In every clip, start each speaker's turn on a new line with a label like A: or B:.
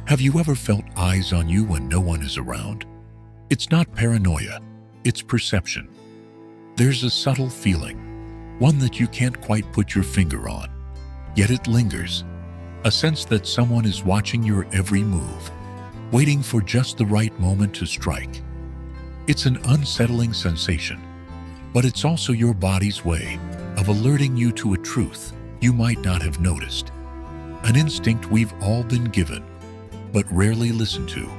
A: Have you ever felt eyes on you when no one is around? It's not paranoia, it's perception. There's a subtle feeling, one that you can't quite put your finger on, yet it lingers. A sense that someone is watching your every move, waiting for just the right moment to strike. It's an unsettling sensation, but it's also your body's way of alerting you to a truth you might not have noticed. An instinct we've all been given, but rarely listened to.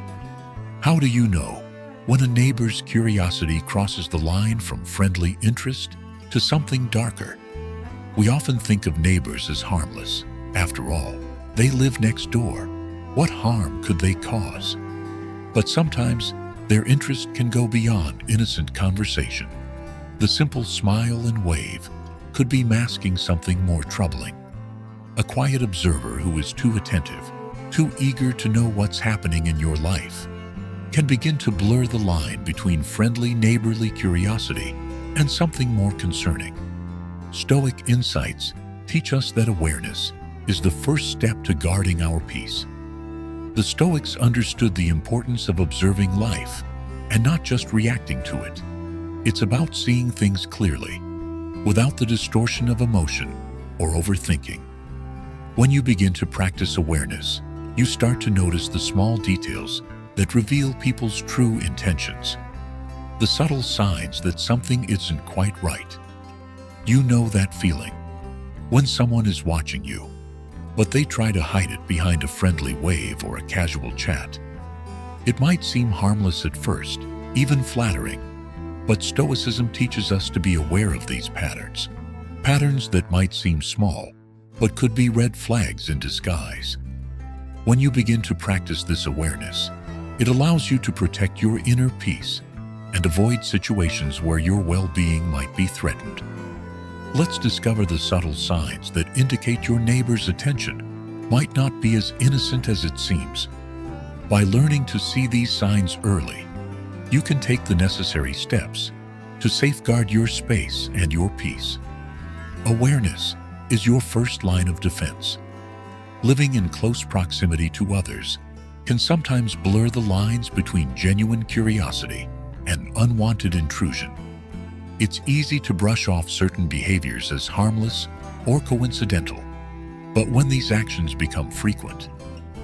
A: How do you know when a neighbor's curiosity crosses the line from friendly interest to something darker? We often think of neighbors as harmless. After all, they live next door. What harm could they cause? But sometimes their interest can go beyond innocent conversation. The simple smile and wave could be masking something more troubling. A quiet observer who is too attentive, too eager to know what's happening in your life, can begin to blur the line between friendly neighborly curiosity and something more concerning. Stoic insights teach us that awareness is the first step to guarding our peace. The Stoics understood the importance of observing life and not just reacting to it. It's about seeing things clearly, without the distortion of emotion or overthinking. When you begin to practice awareness, you start to notice the small details that reveal people's true intentions, the subtle signs that something isn't quite right. You know that feeling when someone is watching you, but they try to hide it behind a friendly wave or a casual chat. It might seem harmless at first, even flattering, but Stoicism teaches us to be aware of these patterns that might seem small, but could be red flags in disguise. When you begin to practice this awareness, it allows you to protect your inner peace and avoid situations where your well-being might be threatened. Let's discover the subtle signs that indicate your neighbor's attention might not be as innocent as it seems. By learning to see these signs early, you can take the necessary steps to safeguard your space and your peace. Awareness is your first line of defense. Living in close proximity to others can sometimes blur the lines between genuine curiosity and unwanted intrusion. It's easy to brush off certain behaviors as harmless or coincidental, but when these actions become frequent,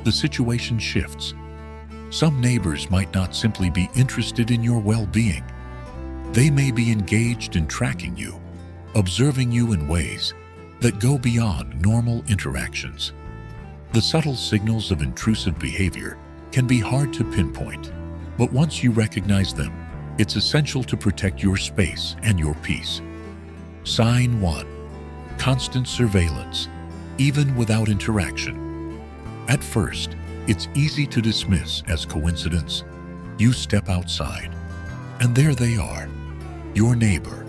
A: the situation shifts. Some neighbors might not simply be interested in your well-being. They may be engaged in tracking you, observing you in ways that go beyond normal interactions. The subtle signals of intrusive behavior can be hard to pinpoint, but once you recognize them, it's essential to protect your space and your peace. Sign 1. Constant surveillance, even without interaction. At first, it's easy to dismiss as coincidence. You step outside, and there they are, your neighbor,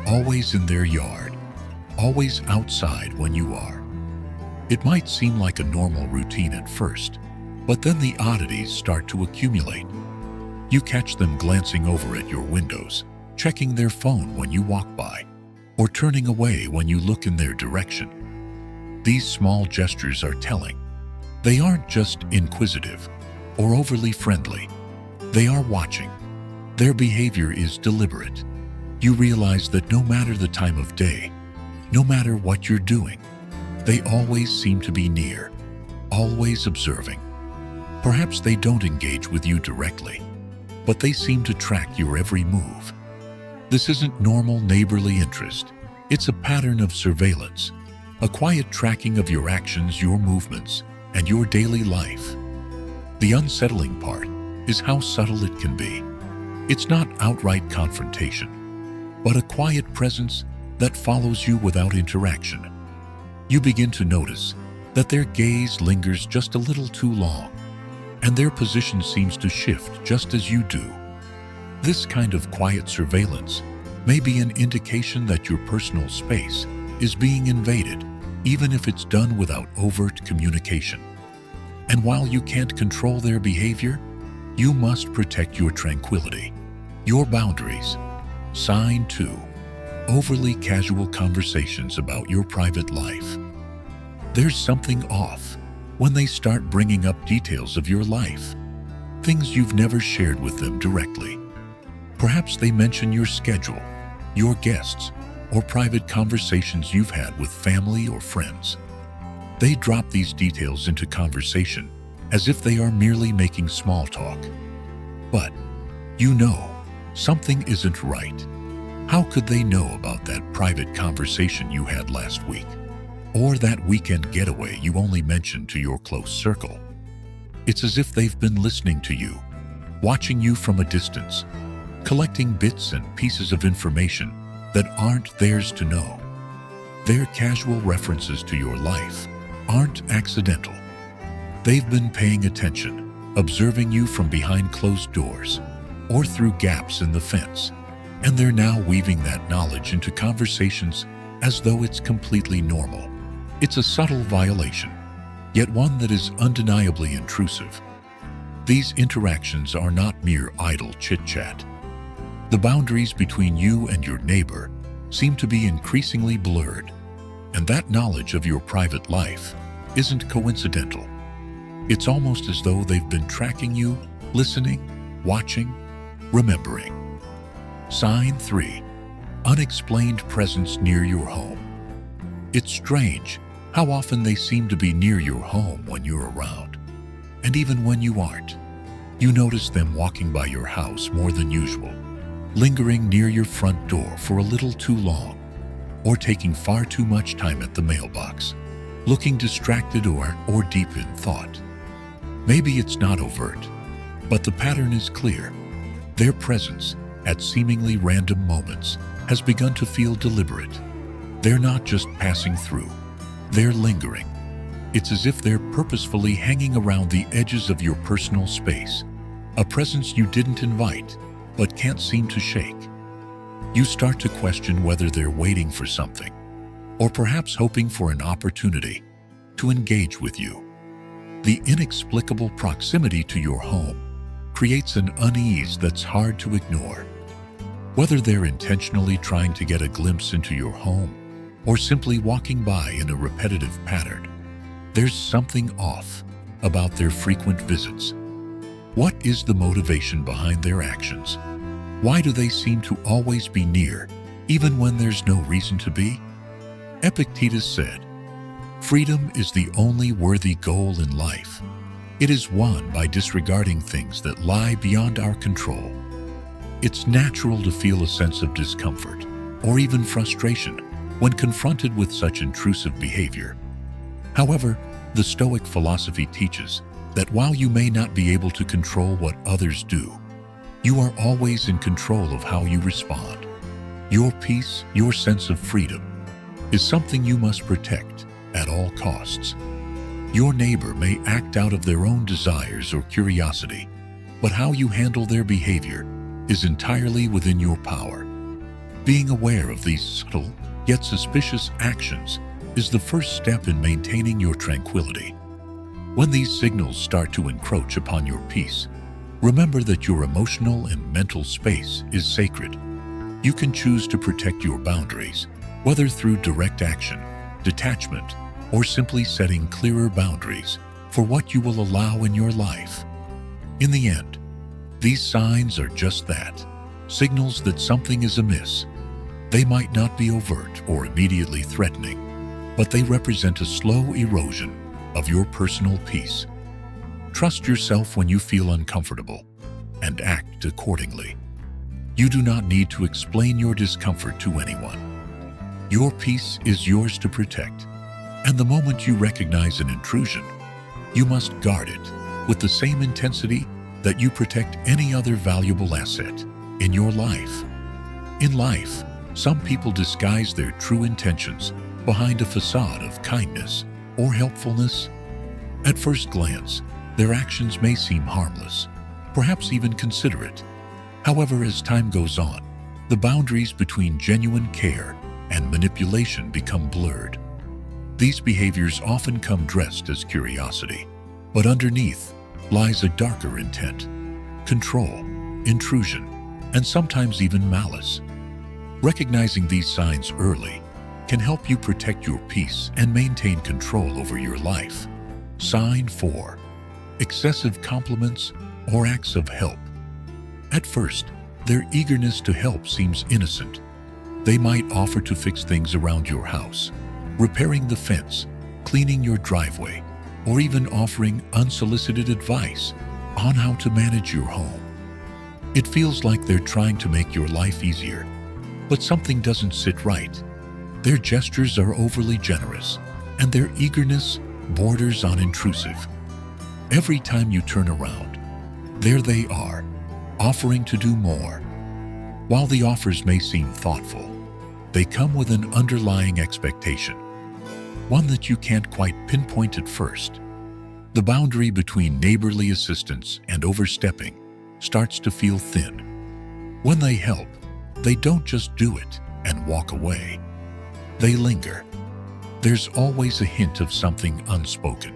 A: always in their yard, always outside when you are. It might seem like a normal routine at first, but then the oddities start to accumulate. You catch them glancing over at your windows, checking their phone when you walk by, or turning away when you look in their direction. These small gestures are telling. They aren't just inquisitive or overly friendly. They are watching. Their behavior is deliberate. You realize that no matter the time of day, no matter what you're doing, they always seem to be near, always observing. Perhaps they don't engage with you directly, but they seem to track your every move. This isn't normal neighborly interest. It's a pattern of surveillance, a quiet tracking of your actions, your movements, and your daily life. The unsettling part is how subtle it can be. It's not outright confrontation, but a quiet presence that follows you without interaction. You begin to notice that their gaze lingers just a little too long, and their position seems to shift just as you do. This kind of quiet surveillance may be an indication that your personal space is being invaded, even if it's done without overt communication. And while you can't control their behavior, you must protect your tranquility, your boundaries. Sign 2. Overly casual conversations about your private life. There's something off when they start bringing up details of your life, things you've never shared with them directly. Perhaps they mention your schedule, your guests, or private conversations you've had with family or friends. They drop these details into conversation as if they are merely making small talk. But you know something isn't right. How could they know about that private conversation you had last week? Or that weekend getaway you only mentioned to your close circle? It's as if they've been listening to you, watching you from a distance, collecting bits and pieces of information that aren't theirs to know. Their casual references to your life aren't accidental. They've been paying attention, observing you from behind closed doors or through gaps in the fence, and they're now weaving that knowledge into conversations as though it's completely normal. It's a subtle violation, yet one that is undeniably intrusive. These interactions are not mere idle chit-chat. The boundaries between you and your neighbor seem to be increasingly blurred, and that knowledge of your private life isn't coincidental. It's almost as though they've been tracking you, listening, watching, remembering. Sign 3. Unexplained presence near your home. It's strange how often they seem to be near your home when you're around. And even when you aren't, you notice them walking by your house more than usual, lingering near your front door for a little too long, or taking far too much time at the mailbox, looking distracted or deep in thought. Maybe it's not overt, but the pattern is clear. Their presence, at seemingly random moments, has begun to feel deliberate. They're not just passing through, they're lingering. It's as if they're purposefully hanging around the edges of your personal space, a presence you didn't invite but can't seem to shake. You start to question whether they're waiting for something, or perhaps hoping for an opportunity to engage with you. The inexplicable proximity to your home creates an unease that's hard to ignore. Whether they're intentionally trying to get a glimpse into your home or simply walking by in a repetitive pattern, there's something off about their frequent visits. What is the motivation behind their actions? Why do they seem to always be near, even when there's no reason to be? Epictetus said, "Freedom is the only worthy goal in life. It is won by disregarding things that lie beyond our control." It's natural to feel a sense of discomfort or even frustration when confronted with such intrusive behavior. However, the Stoic philosophy teaches that while you may not be able to control what others do, you are always in control of how you respond. Your peace, your sense of freedom, is something you must protect at all costs. Your neighbor may act out of their own desires or curiosity, but how you handle their behavior is entirely within your power. Being aware of these subtle yet suspicious actions is the first step in maintaining your tranquility. When these signals start to encroach upon your peace, remember that your emotional and mental space is sacred. You can choose to protect your boundaries, whether through direct action, detachment, or simply setting clearer boundaries for what you will allow in your life. In the end, these signs are just that, signals that something is amiss. They might not be overt or immediately threatening, but they represent a slow erosion of your personal peace. Trust yourself when you feel uncomfortable and act accordingly. You do not need to explain your discomfort to anyone. Your peace is yours to protect, and the moment you recognize an intrusion, you must guard it with the same intensity that you protect any other valuable asset in your life. In life, some people disguise their true intentions behind a facade of kindness or helpfulness. At first glance, their actions may seem harmless, perhaps even considerate. However, as time goes on, the boundaries between genuine care and manipulation become blurred. These behaviors often come dressed as curiosity, but underneath lies a darker intent: control, intrusion, and sometimes even malice. Recognizing these signs early can help you protect your peace and maintain control over your life. Sign 4. Excessive compliments or acts of help. At first, their eagerness to help seems innocent. They might offer to fix things around your house, repairing the fence, cleaning your driveway, or even offering unsolicited advice on how to manage your home. It feels like they're trying to make your life easier, but something doesn't sit right. Their gestures are overly generous, and their eagerness borders on intrusive. Every time you turn around, there they are, offering to do more. While the offers may seem thoughtful, they come with an underlying expectation, one that you can't quite pinpoint at first. The boundary between neighborly assistance and overstepping starts to feel thin. When they help, they don't just do it and walk away. They linger. There's always a hint of something unspoken.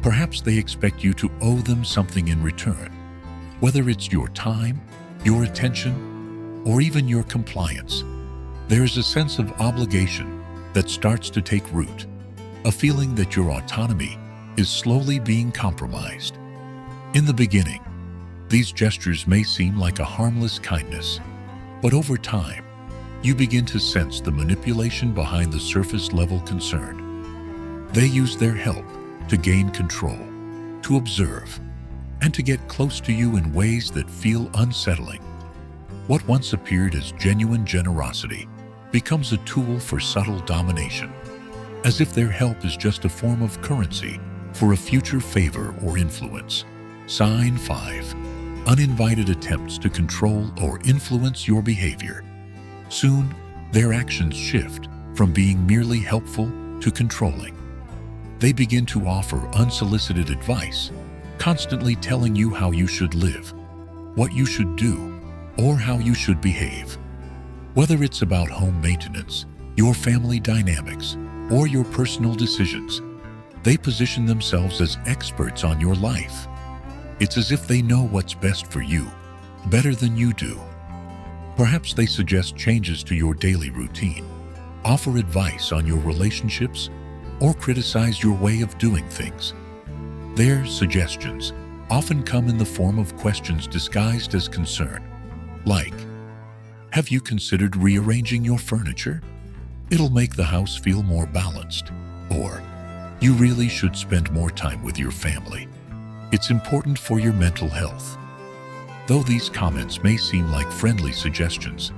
A: Perhaps they expect you to owe them something in return, whether it's your time, your attention, or even your compliance. There is a sense of obligation that starts to take root, a feeling that your autonomy is slowly being compromised. In the beginning, these gestures may seem like a harmless kindness, but over time, you begin to sense the manipulation behind the surface-level concern. They use their help to gain control, to observe, and to get close to you in ways that feel unsettling. What once appeared as genuine generosity becomes a tool for subtle domination, as if their help is just a form of currency for a future favor or influence. Sign 5. Uninvited attempts to control or influence your behavior. Soon, their actions shift from being merely helpful to controlling. They begin to offer unsolicited advice, constantly telling you how you should live, what you should do, or how you should behave. Whether it's about home maintenance, your family dynamics, or your personal decisions, they position themselves as experts on your life. It's as if they know what's best for you, better than you do. Perhaps they suggest changes to your daily routine, offer advice on your relationships, or criticize your way of doing things. Their suggestions often come in the form of questions disguised as concern, like, "Have you considered rearranging your furniture? It'll make the house feel more balanced." Or, "You really should spend more time with your family. It's important for your mental health." Though these comments may seem like friendly suggestions,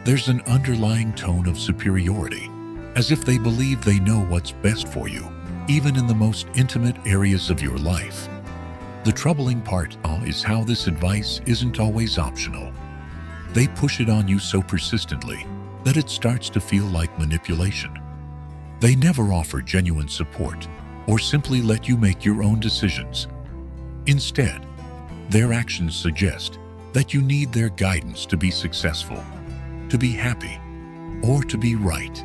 A: there's an underlying tone of superiority, as if they believe they know what's best for you, even in the most intimate areas of your life. The troubling part is how this advice isn't always optional. They push it on you so persistently that it starts to feel like manipulation. They never offer genuine support or simply let you make your own decisions. Instead, their actions suggest that you need their guidance to be successful, to be happy, or to be right.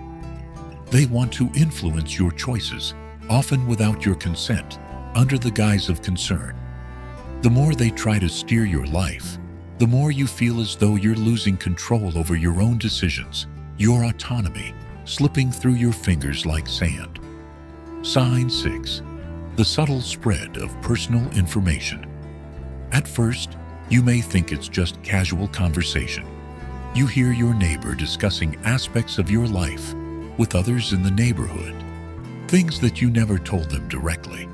A: They want to influence your choices, often without your consent, under the guise of concern. The more they try to steer your life, the more you feel as though you're losing control over your own decisions, your autonomy slipping through your fingers like sand. Sign 6. The subtle spread of personal information. At first, you may think it's just casual conversation. You hear your neighbor discussing aspects of your life with others in the neighborhood, things that you never told them directly.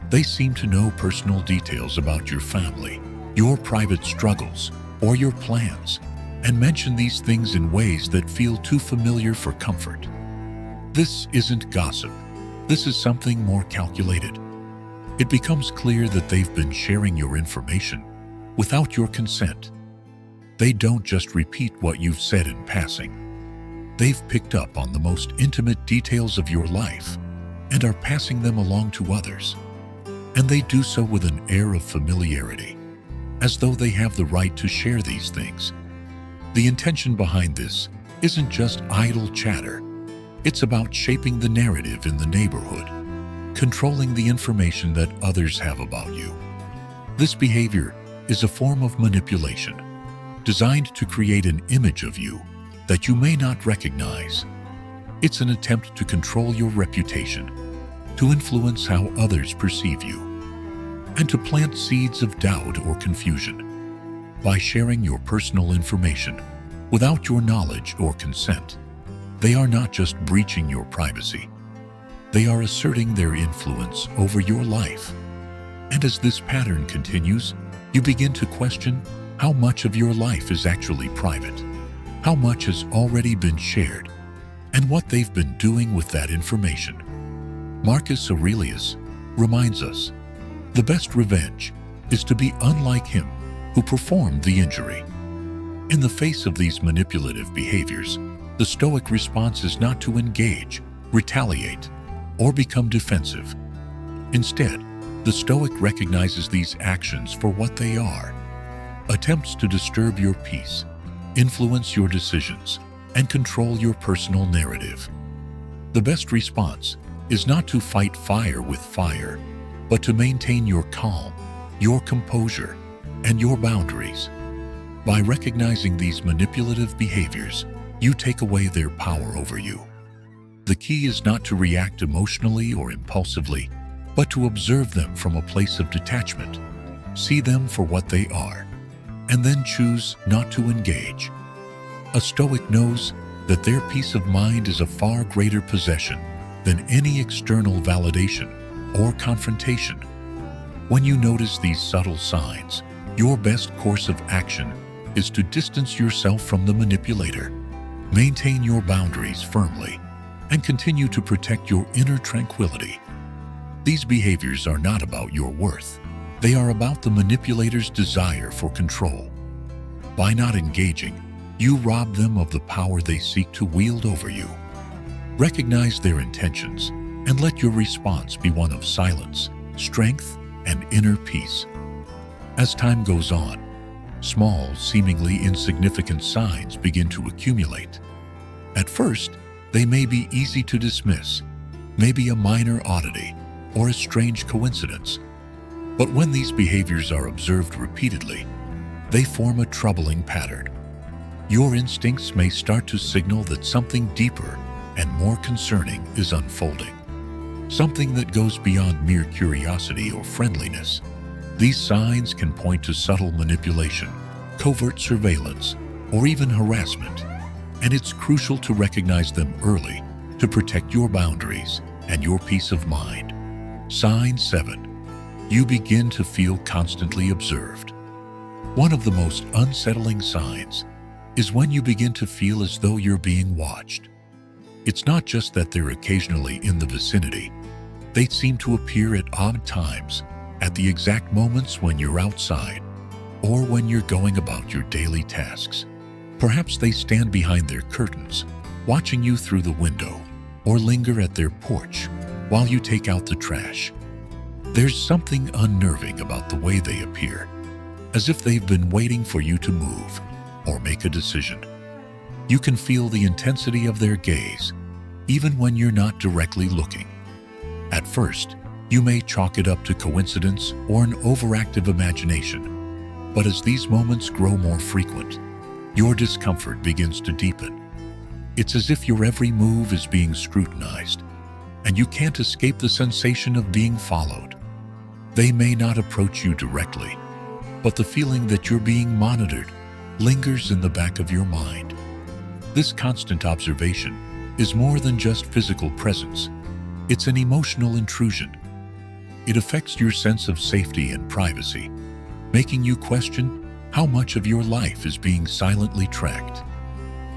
A: They seem to know personal details about your family, your private struggles, or your plans, and mention these things in ways that feel too familiar for comfort. This isn't gossip. This is something more calculated. It becomes clear that they've been sharing your information without your consent. They don't just repeat what you've said in passing. They've picked up on the most intimate details of your life and are passing them along to others. And they do so with an air of familiarity, as though they have the right to share these things. The intention behind this isn't just idle chatter. It's about shaping the narrative in the neighborhood, controlling the information that others have about you. This behavior is a form of manipulation, designed to create an image of you that you may not recognize. It's an attempt to control your reputation, to influence how others perceive you, and to plant seeds of doubt or confusion. By sharing your personal information without your knowledge or consent, they are not just breaching your privacy, they are asserting their influence over your life. And as this pattern continues, you begin to question how much of your life is actually private, how much has already been shared, and what they've been doing with that information. Marcus Aurelius reminds us, the best revenge is to be unlike him who performed the injury. In the face of these manipulative behaviors, the Stoic response is not to engage, retaliate, or become defensive. Instead, the Stoic recognizes these actions for what they are: attempts to disturb your peace, influence your decisions, and control your personal narrative. The best response is not to fight fire with fire, but to maintain your calm, your composure, and your boundaries. By recognizing these manipulative behaviors, you take away their power over you. The key is not to react emotionally or impulsively, but to observe them from a place of detachment, see them for what they are, and then choose not to engage. A Stoic knows that their peace of mind is a far greater possession than any external validation or confrontation. When you notice these subtle signs, your best course of action is to distance yourself from the manipulator, maintain your boundaries firmly, and continue to protect your inner tranquility. These behaviors are not about your worth. They are about the manipulator's desire for control. By not engaging, you rob them of the power they seek to wield over you. Recognize their intentions and let your response be one of silence, strength, and inner peace. As time goes on, small, seemingly insignificant signs begin to accumulate. At first, they may be easy to dismiss, maybe a minor oddity or a strange coincidence. But when these behaviors are observed repeatedly, they form a troubling pattern. Your instincts may start to signal that something deeper and more concerning is unfolding, something that goes beyond mere curiosity or friendliness. These signs can point to subtle manipulation, covert surveillance, or even harassment, and it's crucial to recognize them early to protect your boundaries and your peace of mind. Sign 7. You begin to feel constantly observed. One of the most unsettling signs is when you begin to feel as though you're being watched. It's not just that they're occasionally in the vicinity. They seem to appear at odd times, at the exact moments when you're outside, or when you're going about your daily tasks. Perhaps they stand behind their curtains, watching you through the window, or linger at their porch while you take out the trash. There's something unnerving about the way they appear, as if they've been waiting for you to move or make a decision. You can feel the intensity of their gaze, even when you're not directly looking. At first, you may chalk it up to coincidence or an overactive imagination, but as these moments grow more frequent, your discomfort begins to deepen. It's as if your every move is being scrutinized, and you can't escape the sensation of being followed. They may not approach you directly, but the feeling that you're being monitored lingers in the back of your mind. This constant observation is more than just physical presence. It's an emotional intrusion. It affects your sense of safety and privacy, making you question how much of your life is being silently tracked.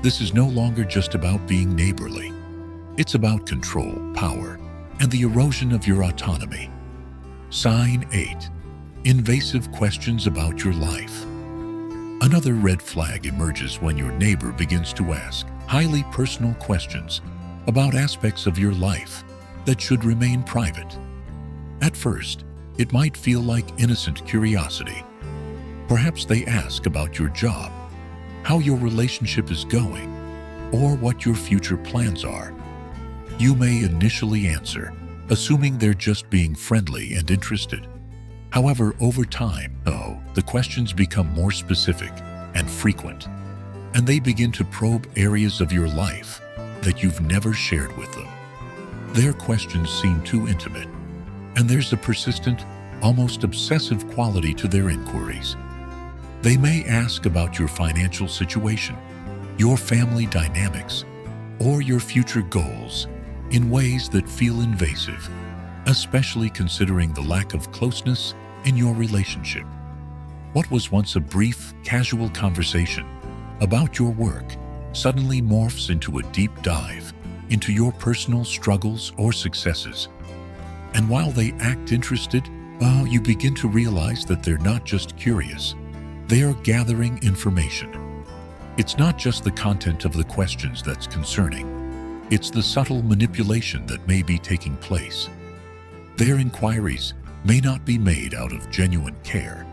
A: This is no longer just about being neighborly. It's about control, power, and the erosion of your autonomy. Sign 8. Invasive questions about your life. Another red flag emerges when your neighbor begins to ask highly personal questions about aspects of your life that should remain private. At first, it might feel like innocent curiosity. Perhaps they ask about your job, how your relationship is going, or what your future plans are. You may initially answer, assuming they're just being friendly and interested. However, over time, the questions become more specific and frequent, and they begin to probe areas of your life that you've never shared with them. Their questions seem too intimate, and there's a persistent, almost obsessive quality to their inquiries. They may ask about your financial situation, your family dynamics, or your future goals in ways that feel invasive, especially considering the lack of closeness in your relationship. What was once a brief, casual conversation about your work suddenly morphs into a deep dive into your personal struggles or successes. And while they act interested, you begin to realize that they're not just curious, they are gathering information. It's not just the content of the questions that's concerning, it's the subtle manipulation that may be taking place. Their inquiries may not be made out of genuine care,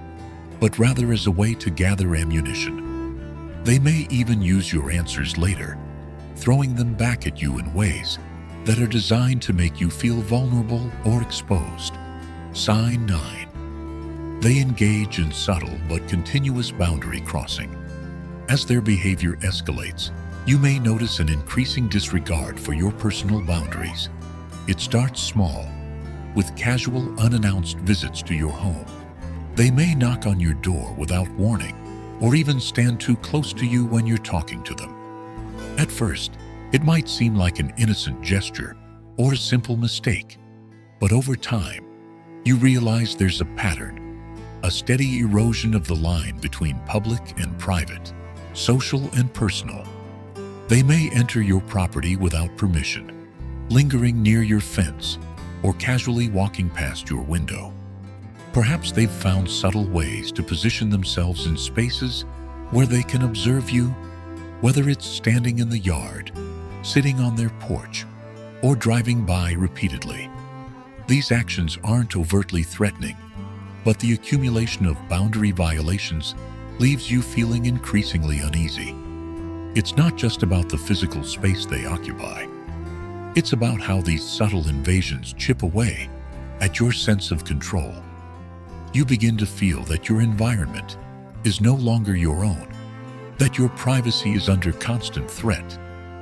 A: but rather as a way to gather ammunition. They may even use your answers later, throwing them back at you in ways that are designed to make you feel vulnerable or exposed. Sign 9. They engage in subtle but continuous boundary crossing. As their behavior escalates, you may notice an increasing disregard for your personal boundaries. It starts small, with casual, unannounced visits to your home. They may knock on your door without warning, or even stand too close to you when you're talking to them. At first, it might seem like an innocent gesture or a simple mistake, but over time, you realize there's a pattern, a steady erosion of the line between public and private, social and personal. They may enter your property without permission, lingering near your fence, or casually walking past your window. Perhaps they've found subtle ways to position themselves in spaces where they can observe you, whether it's standing in the yard, sitting on their porch, or driving by repeatedly. These actions aren't overtly threatening, but the accumulation of boundary violations leaves you feeling increasingly uneasy. It's not just about the physical space they occupy. It's about how these subtle invasions chip away at your sense of control. You begin to feel that your environment is no longer your own, that your privacy is under constant threat,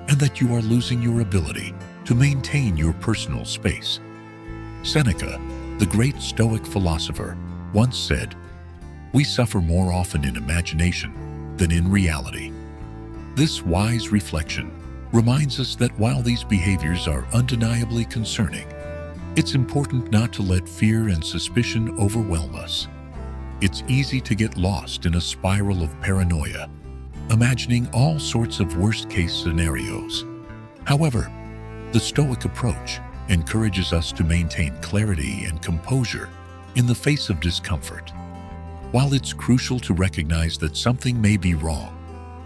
A: and that you are losing your ability to maintain your personal space. Seneca, the great Stoic philosopher, once said, "We suffer more often in imagination than in reality." This wise reflection reminds us that while these behaviors are undeniably concerning, it's important not to let fear and suspicion overwhelm us. It's easy to get lost in a spiral of paranoia, imagining all sorts of worst-case scenarios. However, the Stoic approach encourages us to maintain clarity and composure in the face of discomfort. While it's crucial to recognize that something may be wrong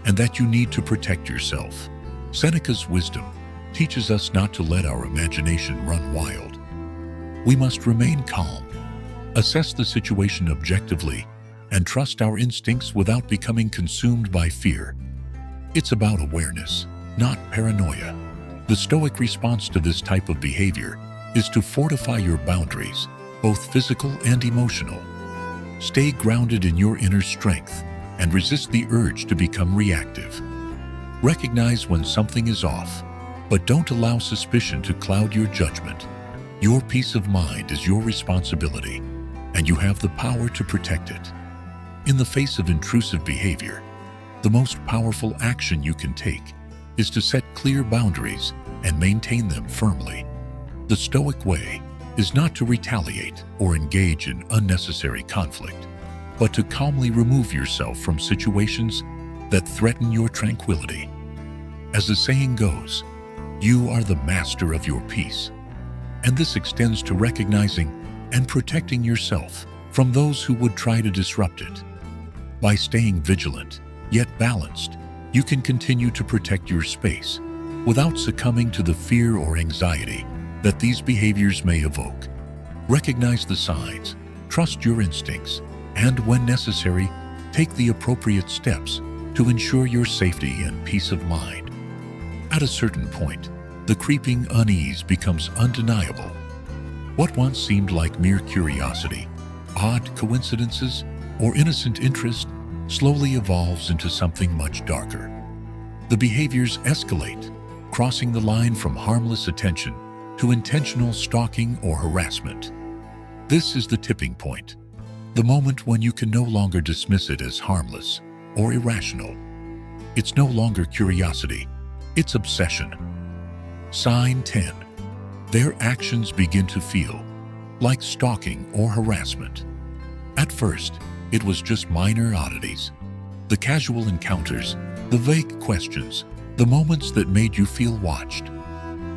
A: and that you need to protect yourself, Seneca's wisdom teaches us not to let our imagination run wild. We must remain calm, assess the situation objectively, and trust our instincts without becoming consumed by fear. It's about awareness, not paranoia. The Stoic response to this type of behavior is to fortify your boundaries, both physical and emotional. Stay grounded in your inner strength and resist the urge to become reactive. Recognize when something is off, but don't allow suspicion to cloud your judgment. Your peace of mind is your responsibility, and you have the power to protect it. In the face of intrusive behavior, the most powerful action you can take is to set clear boundaries and maintain them firmly. The Stoic way is not to retaliate or engage in unnecessary conflict, but to calmly remove yourself from situations that threaten your tranquility. As the saying goes, you are the master of your peace. And this extends to recognizing and protecting yourself from those who would try to disrupt it. By staying vigilant, yet balanced, you can continue to protect your space without succumbing to the fear or anxiety that these behaviors may evoke. Recognize the signs, trust your instincts, and when necessary, take the appropriate steps to ensure your safety and peace of mind. At a certain point, the creeping unease becomes undeniable. What once seemed like mere curiosity, odd coincidences, or innocent interest slowly evolves into something much darker. The behaviors escalate, crossing the line from harmless attention to intentional stalking or harassment. This is the tipping point, the moment when you can no longer dismiss it as harmless or irrational. It's no longer curiosity, it's obsession. Sign 10. Their actions begin to feel like stalking or harassment. At first, it was just minor oddities, the casual encounters, the vague questions, the moments that made you feel watched.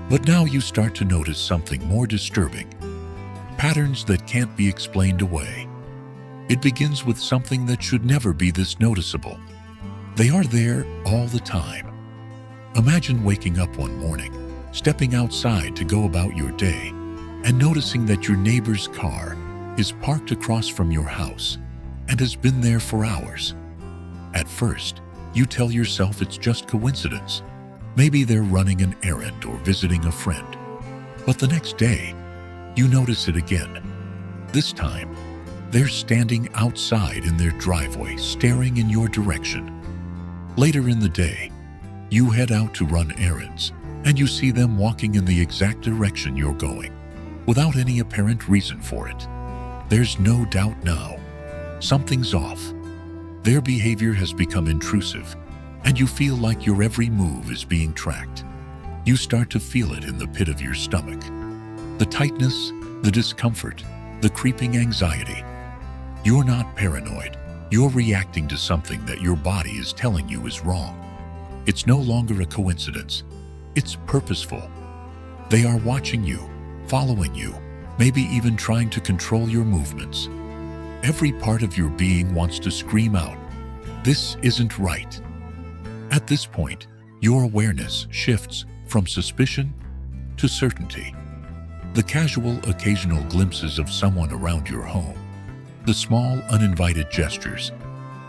A: But now you start to notice something more disturbing, patterns that can't be explained away. It begins with something that should never be this noticeable. They are there all the time. Imagine waking up one morning, stepping outside to go about your day, and noticing that your neighbor's car is parked across from your house and has been there for hours. At first, you tell yourself it's just coincidence. Maybe they're running an errand or visiting a friend. But the next day, you notice it again. This time, they're standing outside in their driveway, staring in your direction. Later in the day, you head out to run errands, and you see them walking in the exact direction you're going, without any apparent reason for it. There's no doubt now. Something's off. Their behavior has become intrusive, and you feel like your every move is being tracked. You start to feel it in the pit of your stomach. The tightness, the discomfort, the creeping anxiety. You're not paranoid. You're reacting to something that your body is telling you is wrong. It's no longer a coincidence. It's purposeful. They are watching you, following you, maybe even trying to control your movements. Every part of your being wants to scream out, "This isn't right." At this point, your awareness shifts from suspicion to certainty. The casual, occasional glimpses of someone around your home, the small, uninvited gestures,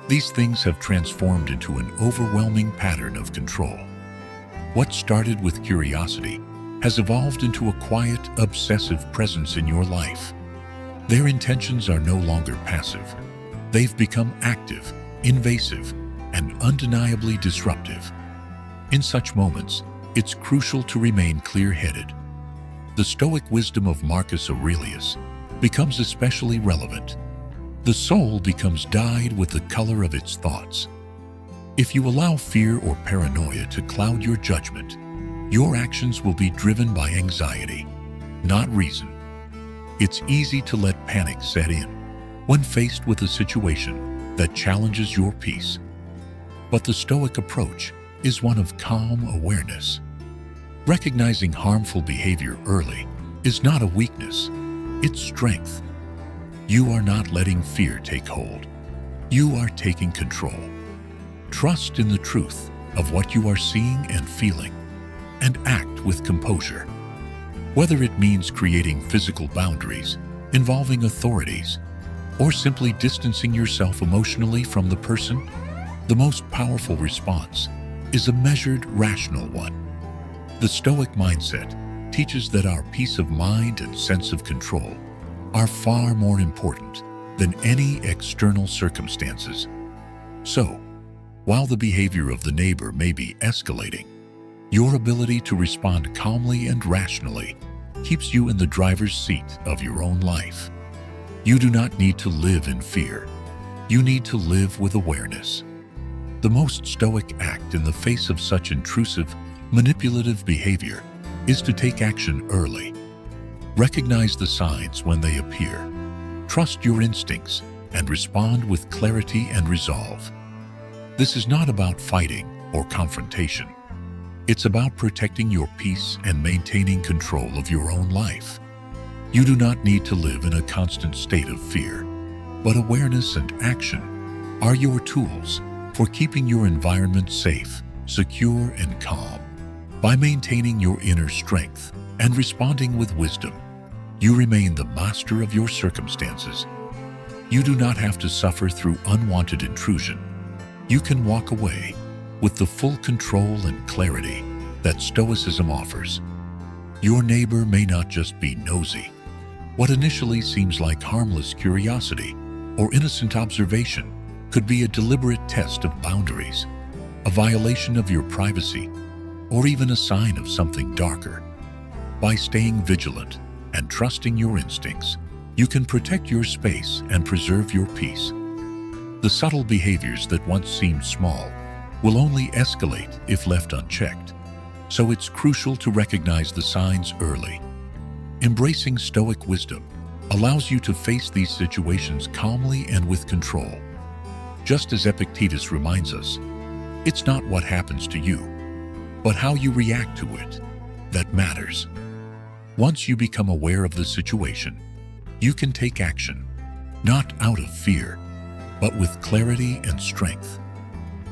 A: these things have transformed into an overwhelming pattern of control. What started with curiosity has evolved into a quiet, obsessive presence in your life. Their intentions are no longer passive. They've become active, invasive, and undeniably disruptive. In such moments, it's crucial to remain clear-headed. The Stoic wisdom of Marcus Aurelius becomes especially relevant. The soul becomes dyed with the color of its thoughts. If you allow fear or paranoia to cloud your judgment, your actions will be driven by anxiety, not reason. It's easy to let panic set in when faced with a situation that challenges your peace. But the Stoic approach is one of calm awareness. Recognizing harmful behavior early is not a weakness, it's strength. You are not letting fear take hold. You are taking control. Trust in the truth of what you are seeing and feeling, and act with composure. Whether it means creating physical boundaries, involving authorities, or simply distancing yourself emotionally from the person, the most powerful response is a measured, rational one. The Stoic mindset teaches that our peace of mind and sense of control are far more important than any external circumstances. So, while the behavior of the neighbor may be escalating, your ability to respond calmly and rationally keeps you in the driver's seat of your own life. You do not need to live in fear. You need to live with awareness. The most Stoic act in the face of such intrusive, manipulative behavior is to take action early. Recognize the signs when they appear. Trust your instincts and respond with clarity and resolve. This is not about fighting or confrontation. It's about protecting your peace and maintaining control of your own life. You do not need to live in a constant state of fear, but awareness and action are your tools for keeping your environment safe, secure, and calm. By maintaining your inner strength and responding with wisdom, you remain the master of your circumstances. You do not have to suffer through unwanted intrusion. You can walk away with the full control and clarity that Stoicism offers. Your neighbor may not just be nosy. What initially seems like harmless curiosity or innocent observation could be a deliberate test of boundaries, a violation of your privacy, or even a sign of something darker. By staying vigilant and trusting your instincts, you can protect your space and preserve your peace. The subtle behaviors that once seemed small will only escalate if left unchecked, so it's crucial to recognize the signs early. Embracing Stoic wisdom allows you to face these situations calmly and with control. Just as Epictetus reminds us, it's not what happens to you, but how you react to it that matters. Once you become aware of the situation, you can take action, not out of fear, but with clarity and strength.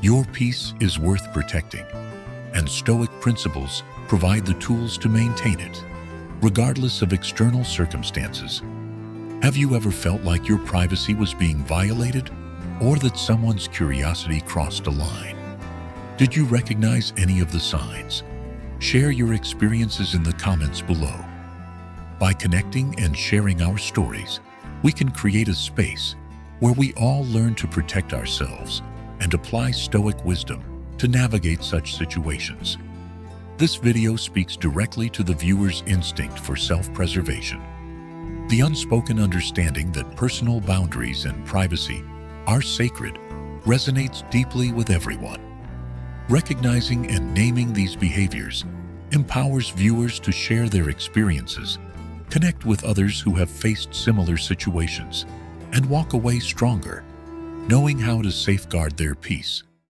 A: Your peace is worth protecting, and Stoic principles provide the tools to maintain it, regardless of external circumstances. Have you ever felt like your privacy was being violated, or that someone's curiosity crossed a line? Did you recognize any of the signs? Share your experiences in the comments below. By connecting and sharing our stories, we can create a space where we all learn to protect ourselves and apply Stoic wisdom to navigate such situations. This video speaks directly to the viewer's instinct for self-preservation. The unspoken understanding that personal boundaries and privacy are sacred resonates deeply with everyone. Recognizing and naming these behaviors empowers viewers to share their experiences, connect with others who have faced similar situations, and walk away stronger, knowing how to safeguard their peace.